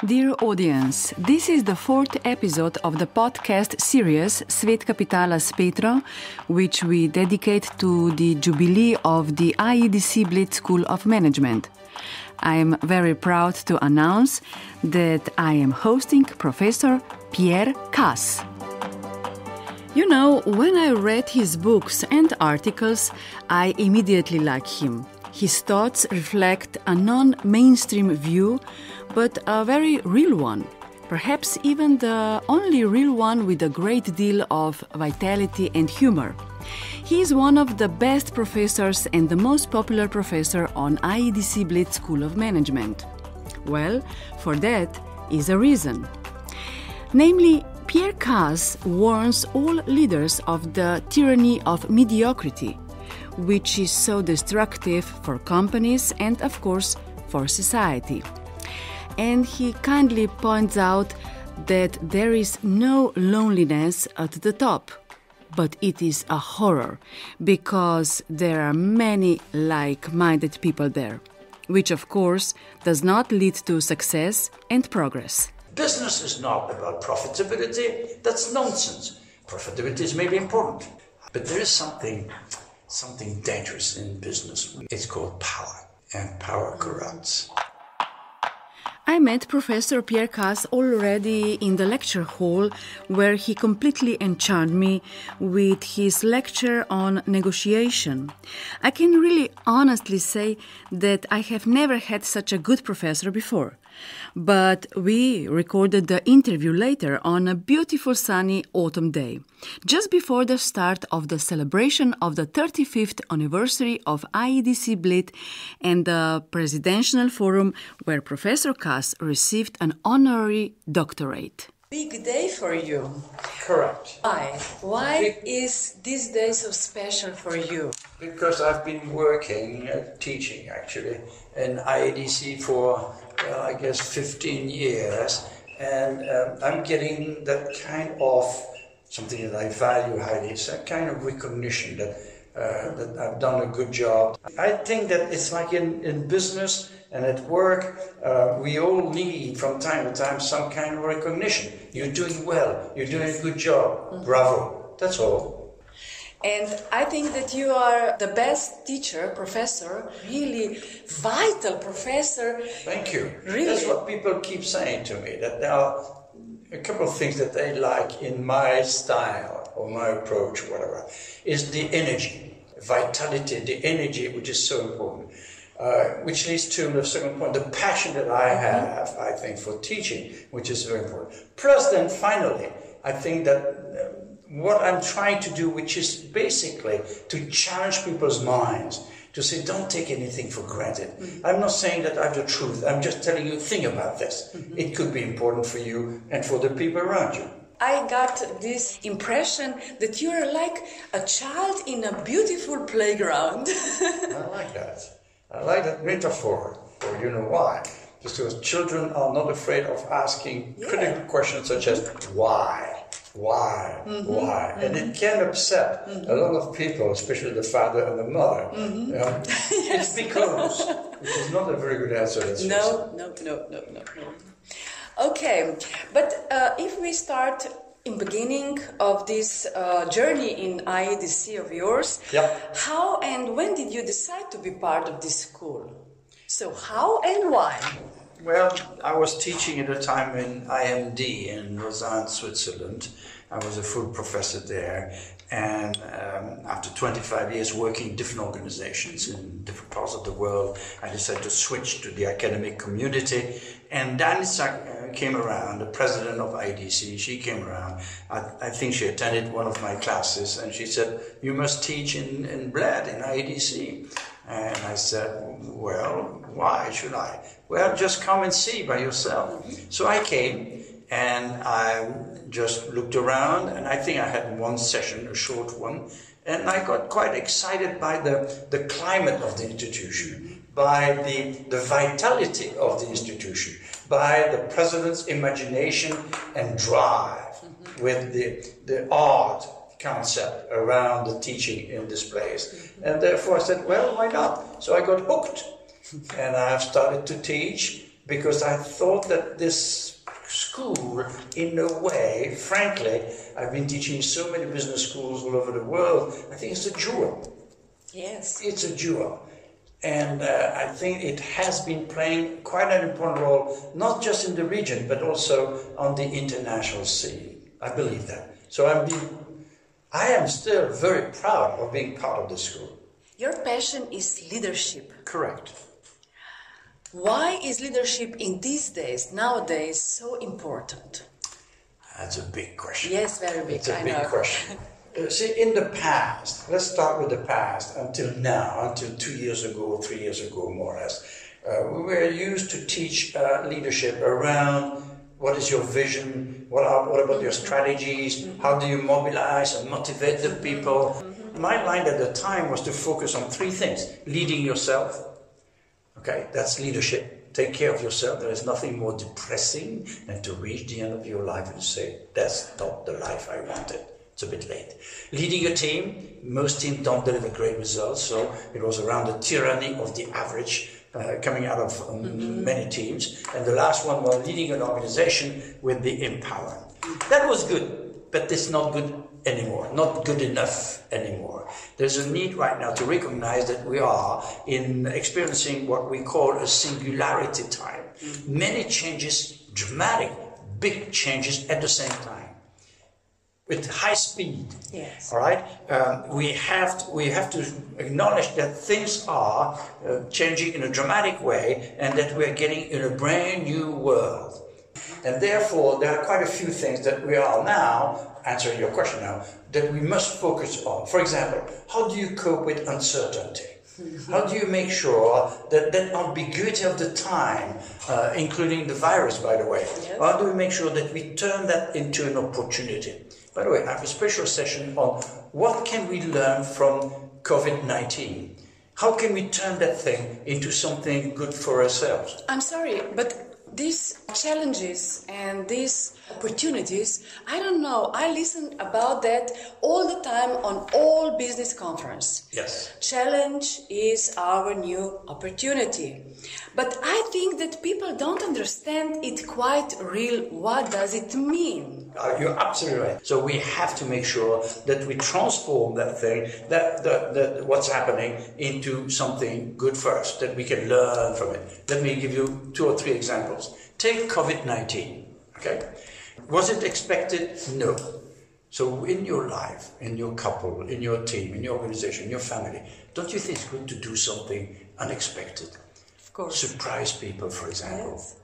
Dear audience, this is the fourth episode of the podcast series Svet kapitala s Petro, which we dedicate to the jubilee of the IEDC Bled School of Management. I am very proud to announce that I am hosting Professor Pierre Casse. You know, when I read his books and articles, I immediately like him. His thoughts reflect a non-mainstream view, but a very real one. Perhaps even the only real one with a great deal of vitality and humor. He is one of the best professors and the most popular professor on IEDC Bled School of Management. Well, for that is a reason. Namely, Pierre Casse warns all leaders of the tyranny of mediocrity, which is so destructive for companies and, of course, for society. And he kindly points out that there is no loneliness at the top, but it is a horror, because there are many like-minded people there, which, of course, does not lead to success and progress. Business is not about profitability. That's nonsense. Profitability is maybe important, but there is something dangerous in business. It's called power, and power corrupts. I met Professor Pierre Casse already in the lecture hall, where he completely enchanted me with his lecture on negotiation. I can really honestly say that I have never had such a good professor before. But we recorded the interview later on a beautiful sunny autumn day, just before the start of the celebration of the 35th anniversary of IEDC Bled and the Presidential Forum, where Professor Casse received an honorary doctorate. Big day for you. Correct. Why? Why is this day so special for you? Because I've been working, teaching actually, in IEDC for, I guess, 15 years. And I'm getting that kind of, something that I value highly, it's that kind of recognition that I've done a good job. I think that it's like in business and at work, we all need from time to time some kind of recognition. You're doing well, you're doing a good job, bravo, that's all. And I think that you are the best teacher, professor, really vital professor. Thank you. Really? That's what people keep saying to me, that there are a couple of things that they like in my style or my approach, whatever, is the energy, vitality, the energy, which is so important. Which leads to the second point, the passion that I have, I think, for teaching, which is very important. Plus then finally, I think that what I'm trying to do, which is basically to challenge people's minds, to say, don't take anything for granted. I'm not saying that I have the truth, I'm just telling you, think about this. It could be important for you and for the people around you. I got this impression that you are like a child in a beautiful playground. I like that. I like that metaphor, or you know why. Because children are not afraid of asking critical questions such as why? Why? Why? And it can upset a lot of people, especially the father and the mother. It's because, which is not a very good answer. No. Okay, but if we start in beginning of this journey in IEDC of yours, how and when did you decide to be part of this school? So how and why? Well, I was teaching at a time in IMD in Lausanne, Switzerland. I was a full professor there, and after 25 years working in different organizations in different parts of the world, I decided to switch to the academic community. And Danica came around, the president of IEDC, she came around. I think she attended one of my classes, and she said, you must teach in Bled, in IEDC. And I said, well, why should I? Well, just come and see by yourself. So I came, and I just looked around, and I think I had one session, a short one, and I got quite excited by the climate of the institution, by the vitality of the institution, by the president's imagination and drive with the art concept around the teaching in this place. And therefore I said, well, why not? So I got hooked, and I have started to teach because I thought that this school, in a way, frankly, I've been teaching so many business schools all over the world, I think it's a jewel. Yes. It's a jewel. And I think it has been playing quite an important role, not just in the region, but also on the international scene. I believe that. So I am still very proud of being part of the school. Your passion is leadership. Correct. Why is leadership in these days, nowadays, so important? That's a big question. Yes, very big. It's a big question. See, in the past, let's start with the past, until now, until 2 years ago, 3 years ago, more or less, we were used to teach leadership around what is your vision, what about your strategies, how do you mobilize and motivate the people. My line at the time was to focus on 3 things. Leading yourself, okay, that's leadership. Take care of yourself. There is nothing more depressing than to reach the end of your life and say, that's not the life I wanted. It's a bit late. Leading a team, most teams don't deliver great results, so it was around the tyranny of the average coming out of many teams. And the last one was leading an organization with the empowerment. That was good, but it's not good anymore, not good enough anymore. There's a need right now to recognize that we are experiencing what we call a singularity time. Many changes, dramatic, big changes at the same time. With high speed, yes. All right. We have to acknowledge that things are changing in a dramatic way, and that we are getting in a brand new world. And therefore, there are quite a few things that we are now answering your question now that we must focus on. For example, how do you cope with uncertainty? How do you make sure that that ambiguity of the time, including the virus, by the way, yes. How do we make sure that we turn that into an opportunity? By the way, I have a special session on what can we learn from COVID-19? How can we turn that thing into something good for ourselves? I'm sorry, but these challenges and these opportunities, I don't know, I listen about that all the time on all business conference. Yes. Challenge is our new opportunity. But I think that people don't understand it quite real. What does it mean? You're absolutely right. So we have to make sure that we transform that thing, that what's happening, into something good for us, that we can learn from it. Let me give you 2 or 3 examples. Take COVID-19, okay? Was it expected? No. So in your life, in your couple, in your team, in your organization, in your family, don't you think it's good to do something unexpected? Of course. Surprise people, for example. Yes.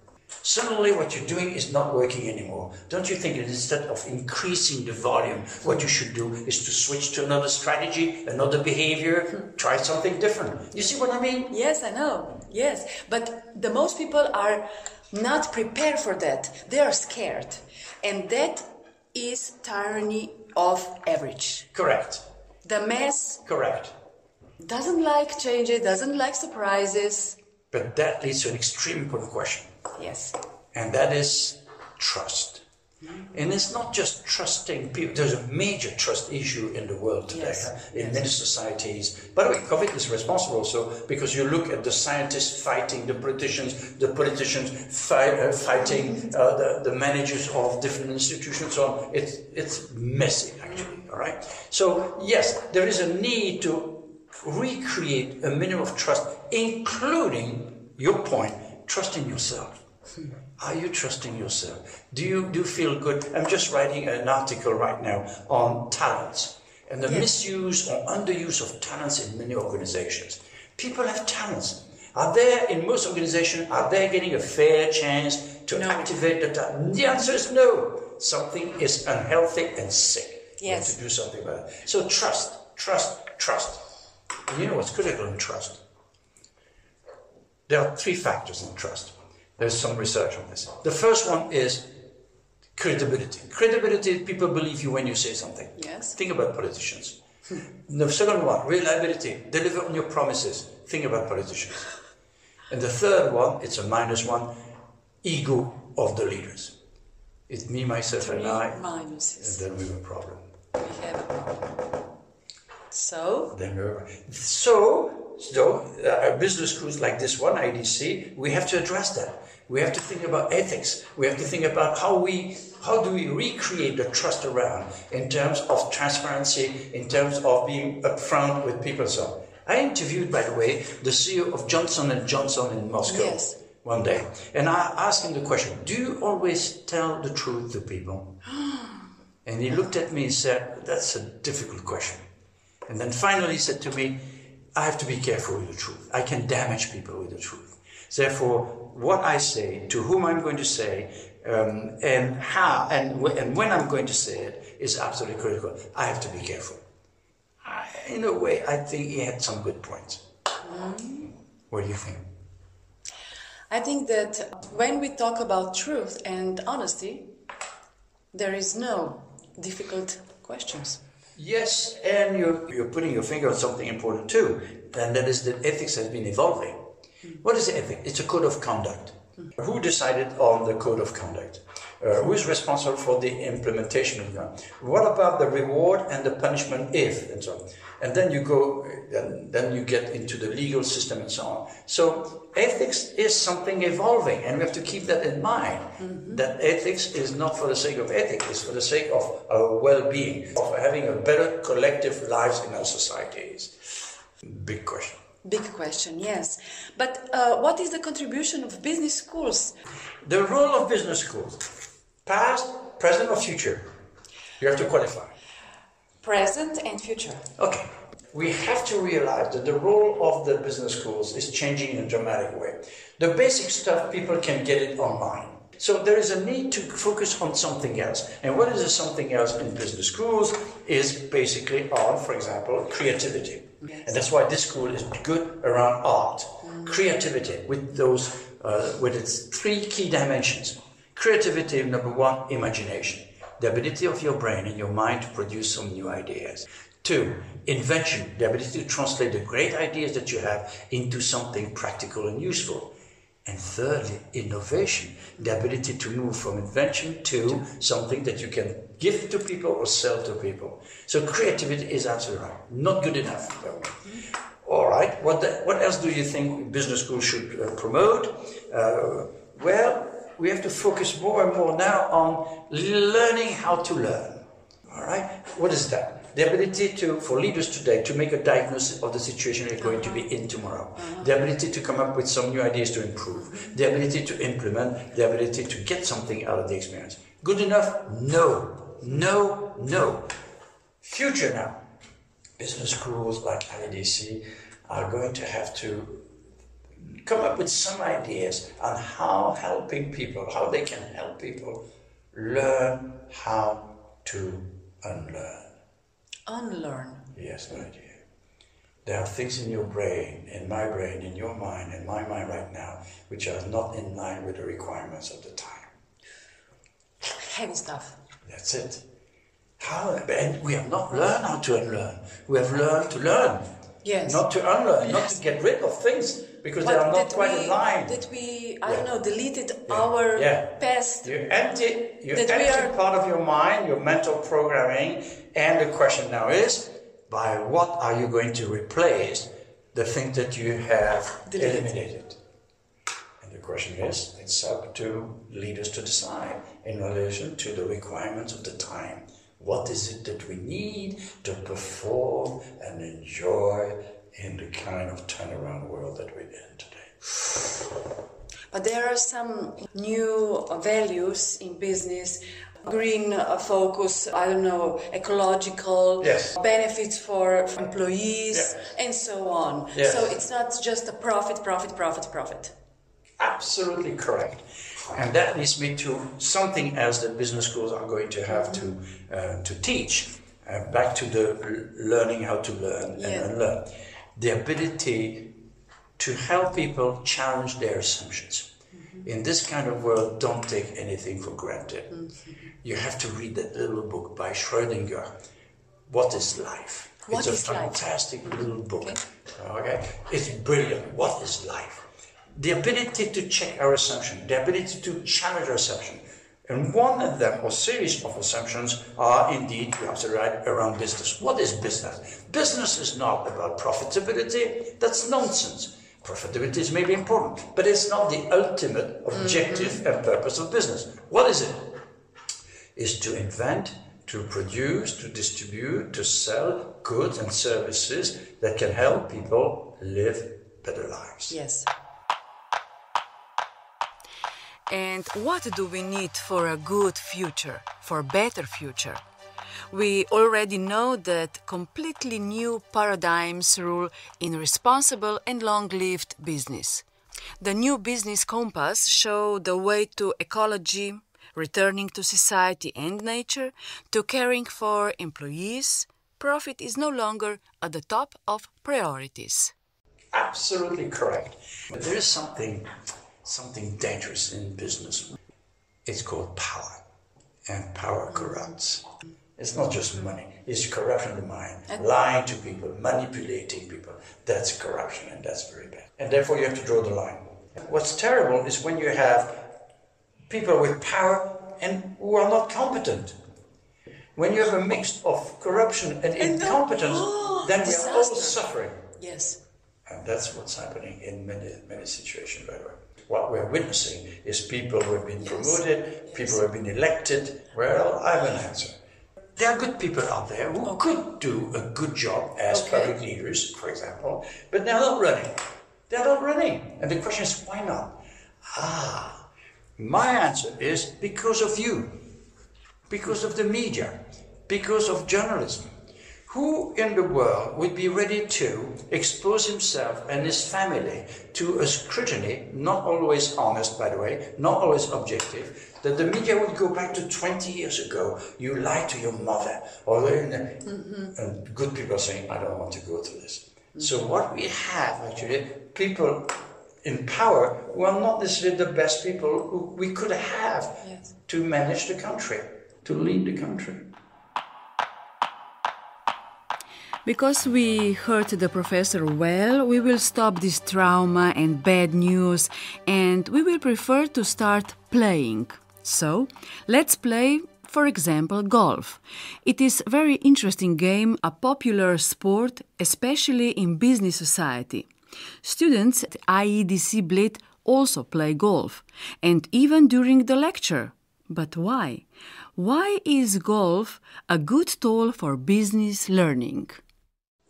Suddenly what you're doing is not working anymore. Don't you think that instead of increasing the volume, what you should do is to switch to another strategy, another behavior, try something different? You see what I mean? Yes, I know. Yes. But the most people are not prepared for that. They are scared. And that is tyranny of average. Correct. The mass correct. Doesn't like changes, doesn't like surprises. But that leads to an extremely important question. Yes. And that is trust. And it's not just trusting people. There's a major trust issue in the world today, yes. in many societies. By the way, COVID is responsible also because you look at the scientists fighting the politicians fighting the managers of different institutions. So it's messy, actually. All right. So yes, there is a need to recreate a minimum of trust, including your point, trust in yourself. Are you trusting yourself? Do you feel good? I'm just writing an article right now on talents and the misuse or underuse of talents in many organizations. People have talents. Are there, in most organizations, are they getting a fair chance to activate the talent? The answer is no. Something is unhealthy and sick. Yes. You have to do something about it. So trust. And you know what's critical in trust? There are 3 factors in trust. There's some research on this. The first one is credibility. Credibility, people believe you when you say something. Yes. Think about politicians. The second one, reliability. Deliver on your promises. Think about politicians. And the third one, it's a -1, ego of the leaders. It's me, myself, and I. Minuses. And then we have a problem. We have a problem. So? Then we have a problem. So So business schools like this one, IEDC, we have to address that. We have to think about ethics. We have to think about how do we recreate the trust around in terms of transparency, in terms of being upfront with people. So I interviewed, by the way, the CEO of Johnson&Johnson in Moscow one day. And I asked him the question, do you always tell the truth to people? And he looked at me and said, that's a difficult question. And then finally he said to me, I have to be careful with the truth. I can damage people with the truth. Therefore, what I say, to whom I'm going to say, and how, and when I'm going to say it, is absolutely critical. I have to be careful. In a way, I think he had some good points. What do you think? I think that when we talk about truth and honesty, there is no difficult questions. Yes, and you're putting your finger on something important too, and that is that ethics has been evolving. What is ethic? It's a code of conduct. Who decided on the code of conduct? Who is responsible for the implementation of that? What about the reward and the punishment if, and so on? And then you go, then you get into the legal system and so on. So ethics is something evolving, and we have to keep that in mind. That ethics is not for the sake of ethics, it's for the sake of our well-being, of having a better collective lives in our societies. Big question. Big question, yes. But what is the contribution of business schools? The role of business schools, past, present or future? You have to qualify. Present and future. Okay. We have to realize that the role of the business schools is changing in a dramatic way. The basic stuff, people can get it online. So there is a need to focus on something else. And what is something else in business schools is basically on, for example, creativity. Yes. And that's why this school is good around art. Creativity with its three key dimensions. Creativity, number one, imagination. The ability of your brain and your mind to produce some new ideas. 2, invention, the ability to translate the great ideas that you have into something practical and useful. And thirdly, innovation, the ability to move from invention to something that you can give to people or sell to people. So creativity is absolutely right. Not good enough. All right, what else do you think business schools should promote? Well, we have to focus more and more now on learning how to learn. All right, what is that? The ability for leaders today to make a diagnosis of the situation they're going to be in tomorrow. The ability to come up with some new ideas to improve. The ability to implement. The ability to get something out of the experience. Good enough? No. No, no. Future now. Business schools like IEDC are going to have to come up with some ideas on how they can help people learn how to unlearn. Unlearn. Yes, my dear. There are things in your brain, in my brain, in your mind, in my mind right now, which are not in line with the requirements of the time. Heavy stuff. That's it. And we have not learned how to unlearn. We have learned to learn. Yes. Not to unlearn, yes. Not to get rid of things, because they are not quite in line. That we, deleted our past. You empty part of your mind, your mental programming, and the question now is, by what are you going to replace the thing that you have eliminated? And the question is, it's up to leaders to decide in relation to the requirements of the time. What is it that we need to perform and enjoy in the kind of turnaround world that we're in today? But there are some new values in business, green focus, ecological benefits for employees, and so on. Yes. So it's not just a profit. Absolutely correct. And that leads me to something else that business schools are going to have to teach. Back to the learning how to learn and unlearn. The ability to help people challenge their assumptions. In this kind of world, don't take anything for granted. You have to read that little book by Schrödinger, What is Life? It's a fantastic little book. Okay? It's brilliant. What is life? The ability to check our assumption, the ability to challenge our assumption. And one of them, or series of assumptions, are indeed, you have to write around business. What is business? Business is not about profitability. That's nonsense. Profitability may be important, but it's not the ultimate objective and purpose of business. What is it? It's to invent, to produce, to distribute, to sell goods and services that can help people live better lives. Yes. And what do we need for a good future, for a better future? We already know that completely new paradigms rule in responsible and long-lived business. The new business compass show the way to ecology, returning to society and nature, to caring for employees. Profit is no longer at the top of priorities. Absolutely correct. But there is something dangerous in business. It's called power, and power corrupts. It's not just money, it's corruption of the mind, lying to people, manipulating people. That's corruption, and that's very bad. And therefore you have to draw the line. What's terrible is when you have people with power and who are not competent. When you have a mix of corruption and incompetence, then we are all suffering. Yes. And that's what's happening in many situations, by the way. What we're witnessing is people who have been promoted, people who have been elected. Well, I have an answer. There are good people out there who could do a good job as public leaders, for example, but they're not running. They're not running. And the question is, why not? My answer is because of you, because of the media, because of journalism. Who in the world would be ready to expose himself and his family to a scrutiny, not always honest, by the way, not always objective, that the media would go back to 20 years ago, you lied to your mother, or and good people saying, I don't want to go through this. So what we have actually, people in power who are not necessarily the best people who we could have to manage the country, to lead the country. Because we heard the professor well, we will stop this trauma and bad news, and we will prefer to start playing. So, let's play, for example, golf. It is a very interesting game, a popular sport, especially in business society. Students at IEDC Bled also play golf, and even during the lecture. But why? Why is golf a good tool for business learning?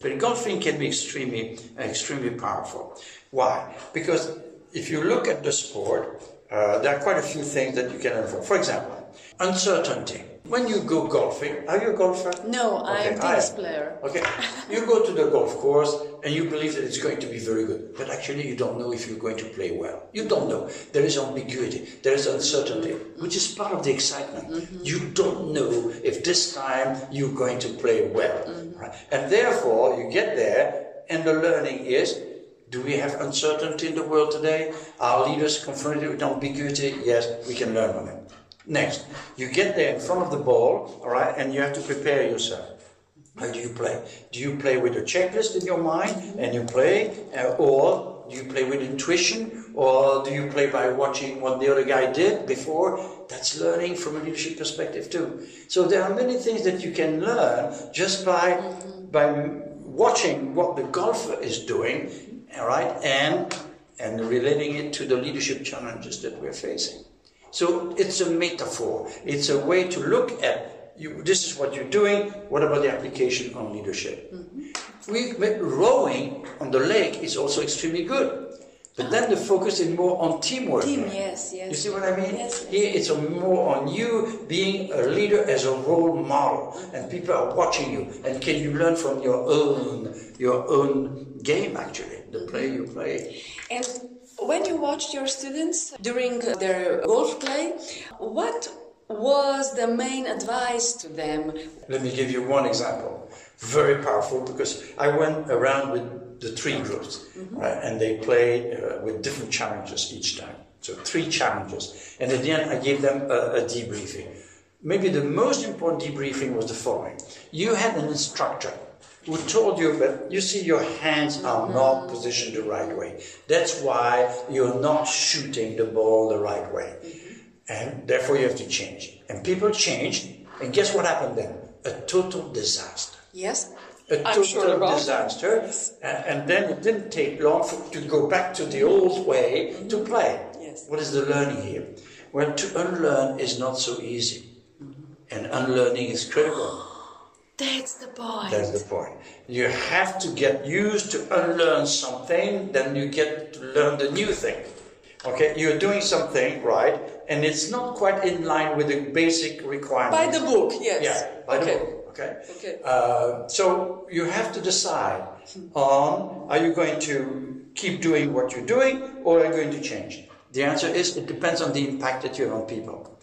But golfing can be extremely powerful. Why? Because if you look at the sport, there are quite a few things that you can learn from. For example, uncertainty. When you go golfing, are you a golfer? No, I'm a tennis player. Okay, you go to the golf course and you believe that it's going to be very good, but actually you don't know if you're going to play well. You don't know. There is ambiguity, there is uncertainty, which is part of the excitement. You don't know if this time you're going to play well. Right? And therefore you get there and the learning is, do we have uncertainty in the world today? Are leaders confronted with ambiguity? Yes, we can learn from it. Next, you get there in front of the ball, all right, and you have to prepare yourself. How do you play? Do you play with a checklist in your mind and you play, or do you play with intuition, or do you play by watching what the other guy did before? That's learning from a leadership perspective too. So there are many things that you can learn just by watching what the golfer is doing, all right, and relating it to the leadership challenges that we're facing. So it's a metaphor. It's a way to look at you. This is what you're doing. What about the application on leadership? Rowing on the lake is also extremely good. But then the focus is more on teamwork. Yes. You see what I mean? Yes. Here it's more on you being a leader as a role model. And people are watching you. And can you learn from your own game, actually, the play you play. And when you watched your students during their golf play, what was the main advice to them? Let me give you one example. Very powerful, because I went around with the 3 groups, right, and they played with different challenges each time. So 3 challenges. And at the end, I gave them a debriefing. Maybe the most important debriefing was the following. You had an instructor who told you, but you see your hands are not positioned the right way. That's why you're not shooting the ball the right way. And therefore you have to change. And people changed, and guess what happened then? A total disaster. Yes, A total disaster. And then it didn't take long to go back to the old way to play. Yes. What is the learning here? Well, to unlearn is not so easy. And unlearning is critical. That's the point. That's the point. You have to get used to unlearn something, then you get to learn the new thing. Okay, you're doing something, right, and it's not quite in line with the basic requirements. By the book, yes. Yeah, by the book, okay? So you have to decide on, are you going to keep doing what you're doing, or are you going to change? The answer is, it depends on the impact that you have on people.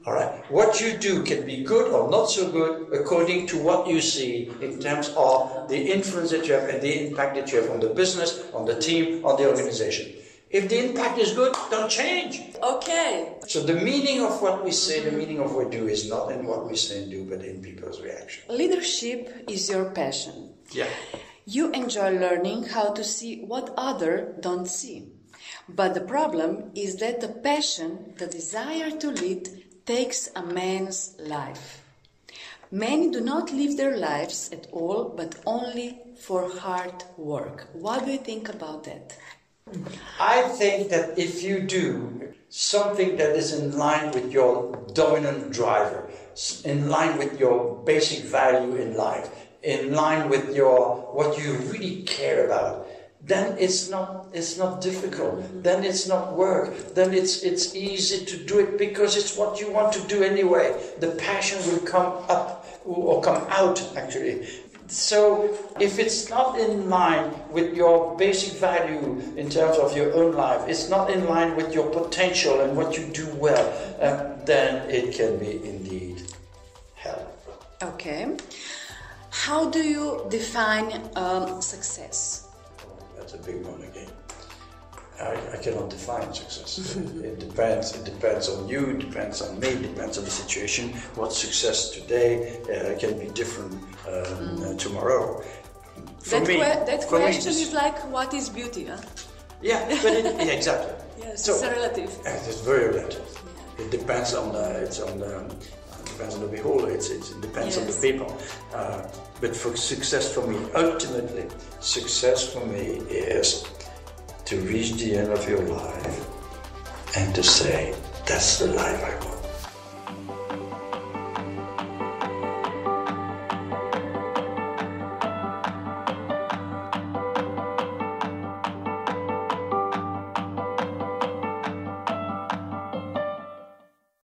All right. What you do can be good or not so good according to what you see in terms of the influence that you have and the impact that you have on the business, on the team, on the organization. If the impact is good, don't change. Okay. So the meaning of what we say, the meaning of what we do is not in what we say and do, but in people's reaction. Leadership is your passion. Yeah. You enjoy learning how to see what others don't see. But the problem is that the passion, the desire to lead, takes a man's life. Many do not live their lives at all, but only for hard work. What do you think about that? I think that if you do something that is in line with your dominant driver, in line with your basic value in life, in line with what you really care about, then it's not difficult. Then it's not work. Then it's easy to do it because it's what you want to do anyway. The passion will come up or come out actually. So if it's not in line with your basic value in terms of your own life, it's not in line with your potential and what you do well, then it can be indeed hell. Okay. How do you define success? That's a big one again. I cannot define success. It depends. It depends on you. It depends on me. It depends on the situation. What success today can be different tomorrow. That question is like, what is beauty? Huh? Yeah, but exactly. Yes, so, it's relative. It's very relative. Yeah. It depends on depends on the beholder. It depends on the people. But for success for me, ultimately, success for me is to reach the end of your life and to say, that's the life I want.